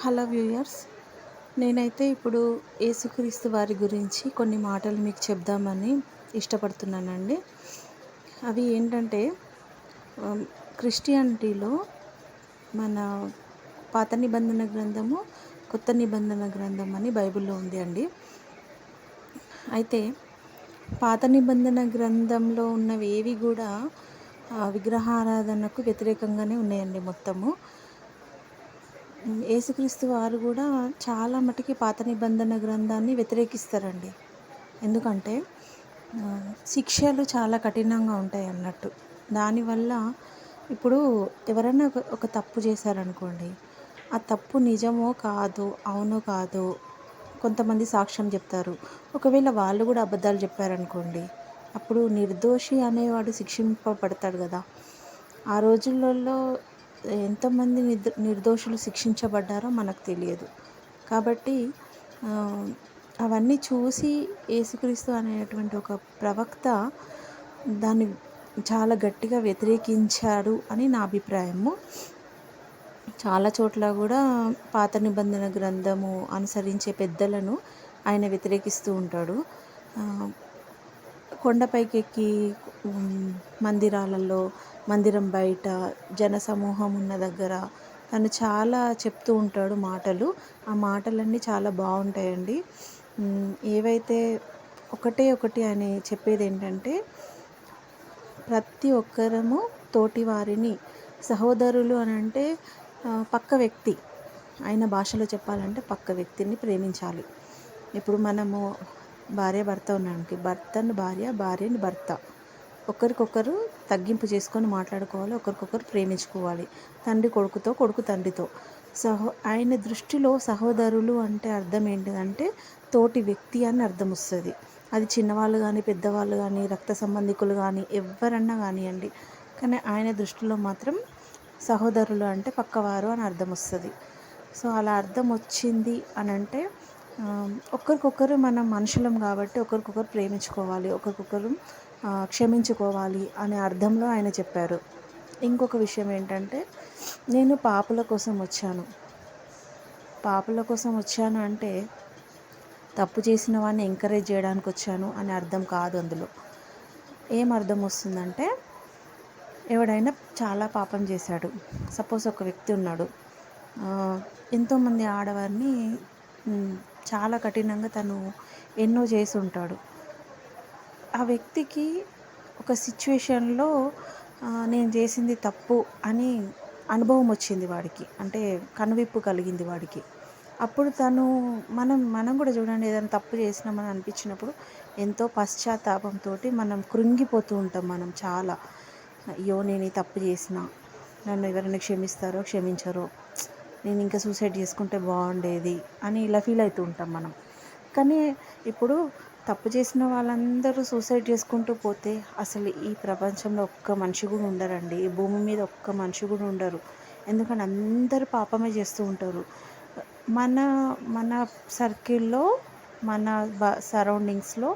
Hello viewers. నేనైతే ఇప్పుడు యేసుక్రీస్తు వారి గురించి కొన్ని మాటలు మీకు చెప్దామని ఇష్టపడుతున్నానండి. అవి ఏంటంటే ఆహ్, క్రిస్టియానిటీలో మన పాత నిబంధన గ్రంథము, కొత్త నిబంధన గ్రంథం అని బైబిల్‌లో ఉంది అండి. అయితే పాత నిబంధన గ్రంథంలో ఉన్నవి ఏవి గూడా విగ్రహారాధనకు వ్యతిరేకంగానే ఉన్నాయండి మొత్తము. యేసుక్రీస్తు వారు గూడా చాలా మటికి పాత నిబంధన గ్రంథాన్ని వ్యతిరేకిస్తారండి. ఎందుకంటే శిక్షలు చాలా కఠినంగా ఉంటాయన్నట్టు. దానివల్ల ఇప్పుడు ఎవరైనా ఒక తప్పు చేశారనుకోండి, ఆ తప్పు నిజమో కాదో, అవునో కాదో కొంతమంది సాక్ష్యం చెప్తారు. ఒకవేళ వాళ్ళు గూడా అబద్ధాలు చెప్పారనుకోండి, అప్పుడు నిర్దోషి అనేవాడు శిక్షింపబడతాడు గదా! ఆ రోజులలో ఎంతమంది నిర్దోషులు శిక్షించబడ్డారో మనకు తెలియదు. కాబట్టి ఆహ్, అవన్నీ చూసి యేసుక్రీస్తు అనేటువంటి ఒక ప్రవక్త దాన్ని చాలా గట్టిగా వ్యతిరేకించాడు అని నా అభిప్రాయము. చాలా చోట్ల గూడా పాత నిబంధన గ్రంథము అనుసరించే పెద్దలను ఆయన వ్యతిరేకిస్తూ ఉంటాడు. ఆహ్, కొండపైకెక్కి మందిరాలలో, మందిరం బయట, జనసమూహం ఉన్న దగ్గర తను చాలా చెప్తూ ఉంటాడు మాటలు. ఆ మాటలన్నీ చాలా బావుంటాయండి. ఏవైతే ఒకటే ఒకటి ఆయన చెప్పేదేంటంటే, ప్రతి ఒక్కరము తోటివారిని సహోదరులు అనంటే పక్క వ్యక్తి. ఆయన భాషలో చెప్పాలంటే పక్క వ్యక్తిని ప్రేమించాలి. ఇప్పుడు మనము భార్యాభర్త ఉన్నానికి భర్తను భార్య, భార్యని భర్త. ఒకరికొకరు తగ్గింపు చేసుకొని మాట్లాడుకోవాలి. ఒకరికొకరు ప్రేమించుకోవాలి. తండ్రి కొడుకుతో, కొడుకు తండ్రితో. ఆయన దృష్టిలో సహోదరులు అంటే అర్థం ఏంటిదంటే తోటి వ్యక్తి అని అర్థం వస్తది. అది చిన్నవాళ్ళు గానీ, పెద్దవాళ్ళు గానీ, రక్త సంబంధికులు గానీ ఎవ్వరన్నా గానియండి. కానీ ఆయన దృష్టిలో మాత్రం సహోదరులు అంటే పక్కవారు అని అర్థం వస్తది. సో, అలా అర్థం వచ్చింది అనంటే ఒకరికొకరు మనం మనుషులం కాబట్టి ఒకరికొకరు ప్రేమించుకోవాలి. ఒకరికొకరు క్షమించుకోవాలి అనే అర్థంలో ఆయన చెప్పారు. ఇంకొక విషయం ఏంటంటే, నేను పాపుల కోసం వచ్చాను. పాపుల కోసం వచ్చాను అంటే తప్పు చేసిన వాడిని ఎంకరేజ్ చేయడానికి వచ్చాను అని అర్థం కాదు అందులో. ఏం అర్థం వస్తుందంటే, ఎవడైనా చాలా పాపం చేశాడు. సపోజ్ ఒక వ్యక్తి ఉన్నాడు. ఎంతోమంది ఆడవారిని చాలా కఠినంగా తను ఎన్నో చేసి ఉంటాడు. ఆ వ్యక్తికి ఒక సిచ్యువేషన్‌లో నేను చేసింది తప్పు అని అనుభవం వచ్చింది వాడికి. అంటే కనువిప్పు కలిగింది వాడికి. అప్పుడు తను మనం కూడా చూడండి, ఏదైనా తప్పు చేసినామని అనిపించినప్పుడు ఎంతో పశ్చాత్తాపంతోటి మనం కృంగిపోతూ ఉంటాం మనం చాలా. అయ్యో! నేను ఈ తప్పు చేసిన, నన్ను ఎవరైనా క్షమిస్తారో క్షమించరో, నేను ఇంకా సూసైడ్ చేసుకుంటే బాగుండేది అని ఇలా ఫీల్ అవుతూ ఉంటాం మనం. కానీ ఇప్పుడు తప్పు చేసిన వాళ్ళందరూ సూసైడ్ చేసుకుంటూ పోతే అసలు ఈ ప్రపంచంలో ఒక్క మనిషి కూడా ఉండరండి. ఈ భూమి మీద ఒక్క మనిషి కూడా ఉండరు. ఎందుకంటే అందరూ పాపమే చేస్తూ ఉంటారు. మన మన సర్కిల్లో, మన సరౌండింగ్స్లో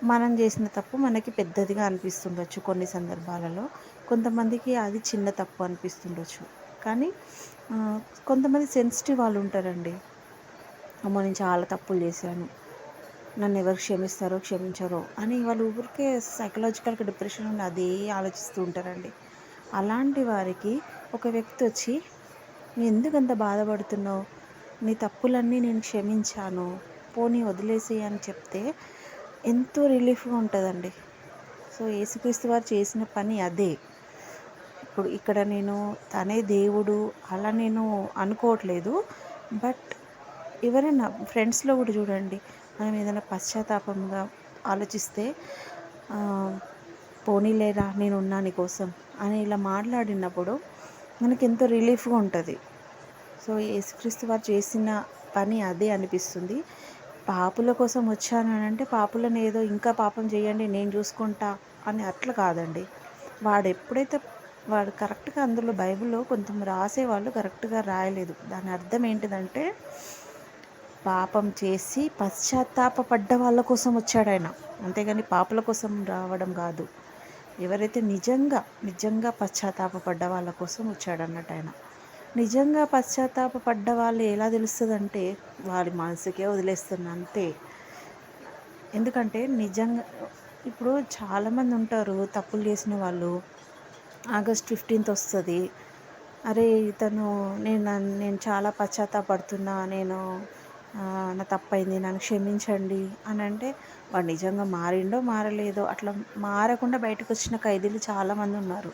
మనం చేసిన తప్పు మనకి పెద్దదిగా అనిపిస్తుండొచ్చు కొన్ని సందర్భాలలో. కొంతమందికి అది చిన్న తప్పు అనిపిస్తుండొచ్చు. కానీ కొంతమంది సెన్సిటివ్ వాళ్ళు ఉంటారండి. అమ్మో! నేను చాలా తప్పులు చేశాను, నన్ను ఎవరు క్షమిస్తారో క్షమించరో అని వాళ్ళు ఊరికే సైకలాజికల్గా డిప్రెషన్ నుండి అదే ఆలోచిస్తూ ఉంటారండి. అలాంటి వారికి ఒక వ్యక్తి వచ్చి, నువ్వు ఎందుకంత బాధపడుతున్నావు, నీ తప్పులన్నీ నేను క్షమించాను, పోనీ వదిలేసేయి అని చెప్తే ఎంతో రిలీఫ్గా ఉంటుందండి. సో యేసుక్రీస్తు వారు చేసిన పని అదే. ఇప్పుడు ఇక్కడ నేను తనే దేవుడు అలా నేను అనుకోవట్లేదు. బట్ ఎవరైనా ఫ్రెండ్స్లో కూడా చూడండి, మనం ఏదైనా పశ్చాత్తాపంగా ఆలోచిస్తే పోనీలేరా నేను ఉన్నా నీ కోసం అని ఇలా మాట్లాడినప్పుడు మనకి ఎంతో రిలీఫ్గా ఉంటుంది. సో యేసుక్రీస్తు వారు చేసిన పని అదే అనిపిస్తుంది. పాపుల కోసం వచ్చాను అని అంటే పాపులను ఏదో ఇంకా పాపం చేయండి నేను చూసుకుంటా అని అట్లా కాదండి. వాడు కరెక్ట్గా అందులో బైబిల్లో కొంచెం రాసేవాళ్ళు కరెక్ట్గా రాయలేదు. దాని అర్థం ఏంటిదంటే, పాపం చేసి పశ్చాత్తాపపడ్డ వాళ్ళ కోసం వచ్చాడు ఆయన. అంతేగాని పాపుల కోసం రావడం కాదు. ఎవరైతే నిజంగా పశ్చాత్తాపపడ్డ వాళ్ళ కోసం వచ్చాడు అన్నట్టు ఆయన. నిజంగా పశ్చాత్తాపపడ్డ వాళ్ళు ఎలా తెలుస్తుందంటే వారి మనసుకే వదిలేస్తున్నా అంతే. ఎందుకంటే నిజంగా ఇప్పుడు చాలామంది ఉంటారు తప్పులు చేసిన వాళ్ళు. ఆగస్ట్ 15th వస్తుంది, అరే ఇతను నేను చాలా పశ్చాత్తాపడుతున్నా, నా తప్పైంది నన్ను క్షమించండి అని అంటే వాడు నిజంగా మారిండో మారలేదో అట్లా మారకుండా బయటకు వచ్చిన ఖైదీలు చాలామంది ఉన్నారు.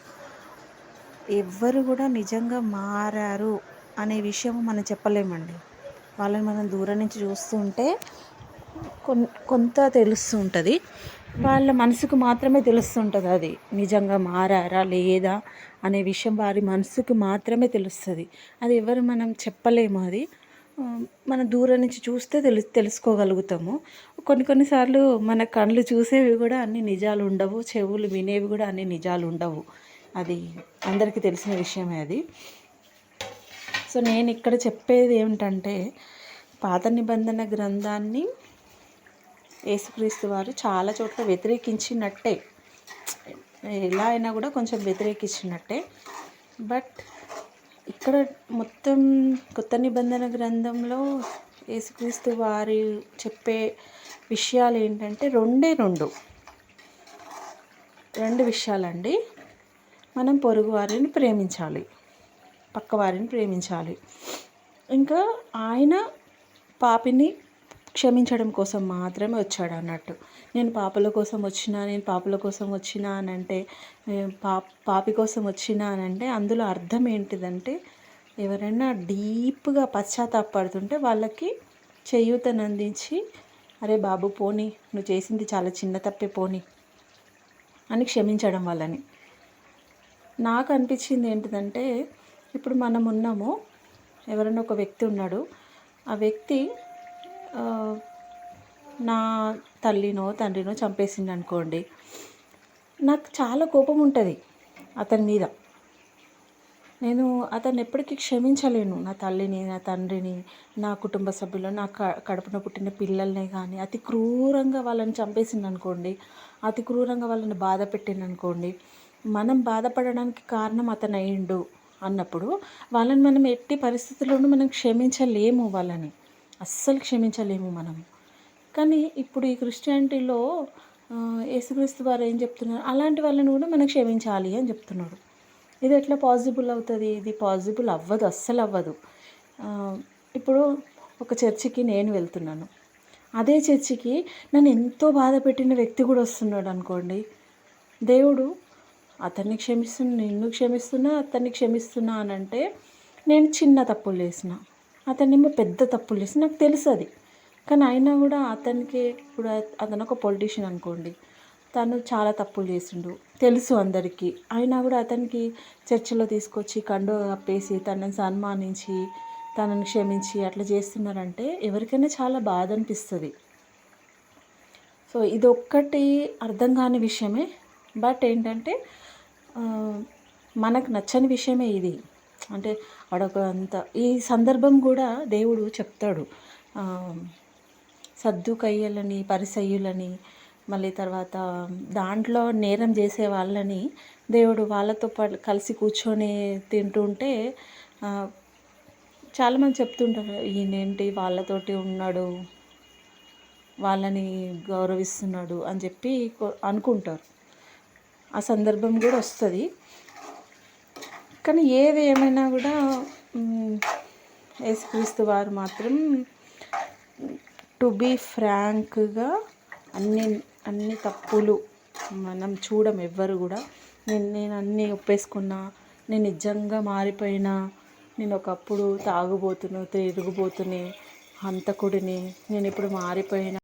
ఎవ్వరు కూడా నిజంగా మారారు అనే విషయం మనం చెప్పలేమండి. వాళ్ళని మనం దూరం నుంచి చూస్తూ ఉంటే కొంత తెలుస్తూ ఉంటుంది. వాళ్ళ మనసుకు మాత్రమే తెలుస్తుంటుంది అది నిజంగా మారారా లేదా అనే విషయం వారి మనసుకు మాత్రమే తెలుస్తుంది. అది ఎవరు మనం చెప్పలేము. అది మనం దూరం నుంచి చూస్తే తెలుసుకోగలుగుతాము. కొన్నిసార్లు మన కళ్ళు చూసేవి కూడా అన్ని నిజాలు ఉండవు, చెవులు వినేవి కూడా అన్ని నిజాలు ఉండవు. అది అందరికీ తెలిసిన విషయమే అది. సో నేను ఇక్కడ చెప్పేది ఏమిటంటే పాత నిబంధన గ్రంథాన్ని యేసుక్రీస్తు వారు చాలా చోట్ల వ్యతిరేకించినట్టే, ఎలా అయినా కూడా కొంచెం వ్యతిరేకించినట్టే. బట్ ఇక్కడ మొత్తం కొత్త నిబంధన గ్రంథంలో యేసుక్రీస్తు వారి చెప్పే విషయాలు ఏంటంటే రెండు విషయాలండి. మనం పొరుగు వారిని ప్రేమించాలి, పక్క వారిని ప్రేమించాలి. ఇంకా ఆయన పాపిని క్షమించడం కోసం మాత్రమే వచ్చాడు అన్నట్టు. నేను పాపుల కోసం వచ్చినా అని అంటే, పాపి కోసం వచ్చినా అని అంటే అందులో అర్థం ఏంటిదంటే ఎవరైనా డీప్గా పశ్చాత్తాపడుతుంటే వాళ్ళకి చేయూతనందించి, అరే బాబు పోనీ, నువ్వు చేసింది చాలా చిన్న తప్పే, పోనీ అని క్షమించడం వాళ్ళని. నాకు అనిపించింది ఏంటిదంటే ఇప్పుడు మనం ఉన్నాము, ఎవరైనా ఒక వ్యక్తి ఉన్నాడు, ఆ వ్యక్తి నా తల్లినో తండ్రినో చంపేసింది అనుకోండి, నాకు చాలా కోపం ఉంటుంది అతని మీద. నేను అతన్ని ఎప్పటికీ క్షమించలేను. నా తల్లిని, నా తండ్రిని, నా కుటుంబ సభ్యులను, నా కడుపున పుట్టిన పిల్లల్ని కానీ అతి క్రూరంగా వాళ్ళని చంపేసింది అనుకోండి, అతి క్రూరంగా వాళ్ళని బాధ పెట్టింది అనుకోండి, మనం బాధపడడానికి కారణం అతను అయ్యిండు అన్నప్పుడు వాళ్ళని మనం ఎట్టి పరిస్థితుల్లోనూ మనం క్షమించలేము, వాళ్ళని అస్సలు క్షమించలేము మనం. కానీ ఇప్పుడు ఈ క్రిస్టియానిటీలో యేసుక్రీస్తు వారు ఏం చెప్తున్నారు, అలాంటి వాళ్ళని కూడా మనం క్షమించాలి అని చెప్తున్నాడు. ఇది ఎట్లా పాసిబుల్ అవుతుంది? ఇది పాసిబుల్ అవ్వదు, అస్సలు అవ్వదు. ఇప్పుడు ఒక చర్చికి నేను వెళ్తున్నాను, అదే చర్చికి నన్ను ఎంతో బాధ పెట్టిన వ్యక్తి కూడా వస్తున్నాడు అనుకోండి, దేవుడు అతన్ని నిన్ను క్షమిస్తున్నా, అతన్ని క్షమిస్తున్నా అని అంటే నేను చిన్న తప్పులు చేసిన, అతన్నేమో పెద్ద తప్పులు చేసిన, నాకు తెలుసు అది. కానీ అయినా కూడా అతనికి, ఇప్పుడు అతను ఒక పొలిటీషియన్ అనుకోండి, తను చాలా తప్పులు చేసిండు తెలుసు అందరికీ, అయినా కూడా అతనికి చర్చిలో తీసుకొచ్చి కండో కప్పేసి తనని సన్మానించి తనని క్షమించి అట్లా చేస్తున్నారంటే ఎవరికైనా చాలా బాధ అనిపిస్తుంది. సో ఇదొక్కటి అర్థం కాని విషయమే. బట్ ఏంటంటే మనకు నచ్చని విషయమే ఇది. అంటే అంత ఈ సందర్భం కూడా దేవుడు చెప్తాడు, సద్దుకయ్యులని, పరిసయ్యులని, మళ్ళీ తర్వాత దాంట్లో నేరం చేసే వాళ్ళని దేవుడు వాళ్ళతో కలిసి కూర్చొని తింటుంటే చాలామంది చెప్తుంటారు, ఈయనేంటి వాళ్ళతోటి ఉన్నాడు, వాళ్ళని గౌరవిస్తున్నాడు అని చెప్పి అనుకుంటారు. ఆ సందర్భం కూడా వస్తుంది. కానీ ఏది ఏమైనా కూడా యేసుక్రీస్తు వారు మాత్రం టు బీ ఫ్రాంక్గా అన్ని తప్పులు మనం ఎవ్వరు కూడా నేను అన్నీ ఒప్పేసుకున్నా, నేను నిజంగా మారిపోయినా, నేను ఒకప్పుడు తాగుబోతును, తిరుగుబోతుని, హంతకుడిని, నేను ఇప్పుడు మారిపోయినా